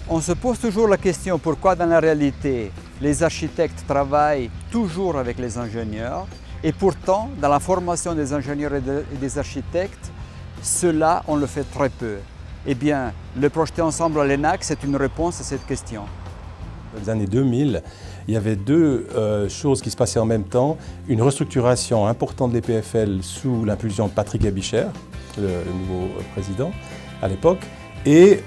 On se pose toujours la question pourquoi dans la réalité les architectes travaillent toujours avec les ingénieurs et pourtant dans la formation des ingénieurs et des architectes, cela on le fait très peu. Eh bien, le projeter ensemble à l'ENAC, c'est une réponse à cette question. Dans les années 2000, il y avait deux choses qui se passaient en même temps. Une restructuration importante de l'EPFL sous l'impulsion de Patrick Abichère, le nouveau président à l'époque, et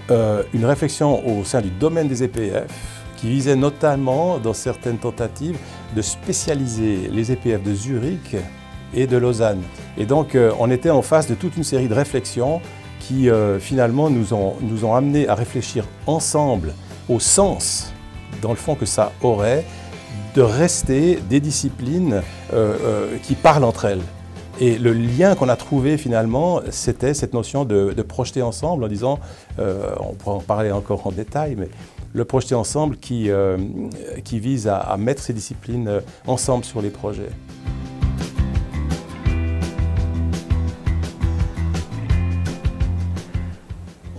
une réflexion au sein du domaine des EPF qui visait notamment, dans certaines tentatives, de spécialiser les EPF de Zurich et de Lausanne. Et donc, on était en face de toute une série de réflexions qui, finalement, nous ont amenés à réfléchir ensemble au sens, dans le fond, que ça aurait de rester des disciplines qui parlent entre elles. Et le lien qu'on a trouvé finalement, c'était cette notion de projeter ensemble en disant, on pourra en parler encore en détail, mais le projeter ensemble qui vise à mettre ces disciplines ensemble sur les projets.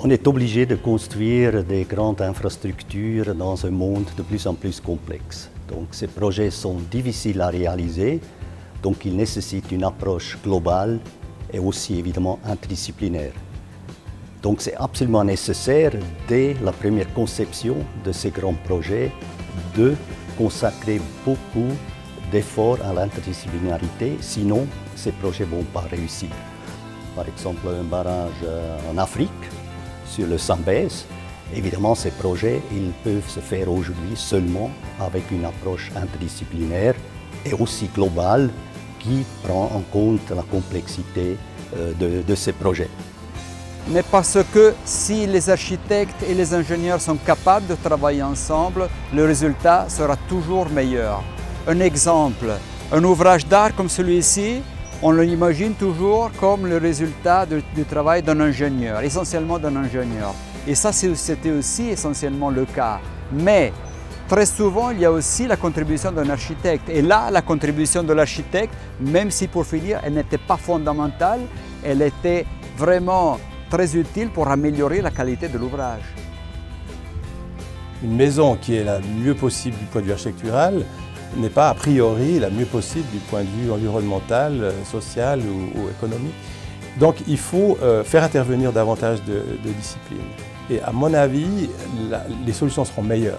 On est obligé de construire des grandes infrastructures dans un monde de plus en plus complexe. Donc ces projets sont difficiles à réaliser, donc ils nécessitent une approche globale et aussi évidemment interdisciplinaire. Donc c'est absolument nécessaire, dès la première conception de ces grands projets, de consacrer beaucoup d'efforts à l'interdisciplinarité, sinon ces projets ne vont pas réussir. Par exemple, un barrage en Afrique, sur le Zambèze, évidemment ces projets ils peuvent se faire aujourd'hui seulement avec une approche interdisciplinaire et aussi globale qui prend en compte la complexité de ces projets. Mais parce que si les architectes et les ingénieurs sont capables de travailler ensemble, le résultat sera toujours meilleur. Un exemple, un ouvrage d'art comme celui-ci, on l'imagine toujours comme le résultat du travail d'un ingénieur, essentiellement d'un ingénieur. Et ça, c'était aussi essentiellement le cas. Mais très souvent, il y a aussi la contribution d'un architecte. Et là, la contribution de l'architecte, même si pour finir, elle n'était pas fondamentale, elle était vraiment très utile pour améliorer la qualité de l'ouvrage. Une maison qui est la mieux possible du point de vue architectural n'est pas a priori la mieux possible du point de vue environnemental, social ou économique. Donc il faut faire intervenir davantage de disciplines. Et à mon avis, les solutions seront meilleures.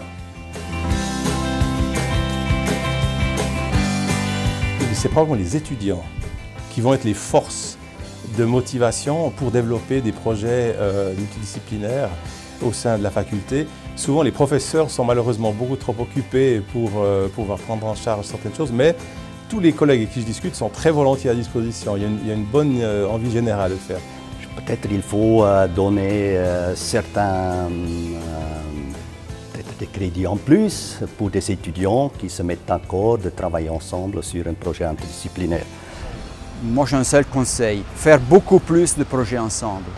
C'est probablement les étudiants qui vont être les forces de motivation pour développer des projets multidisciplinaires au sein de la faculté. Souvent, les professeurs sont malheureusement beaucoup trop occupés pour pouvoir prendre en charge certaines choses, mais tous les collègues avec qui je discute sont très volontiers à disposition. Il y a une bonne envie générale de le faire. Peut-être il faut donner certains des crédits en plus pour des étudiants qui se mettent d'accord de travailler ensemble sur un projet interdisciplinaire. Moi, j'ai un seul conseil, faire beaucoup plus de projets ensemble.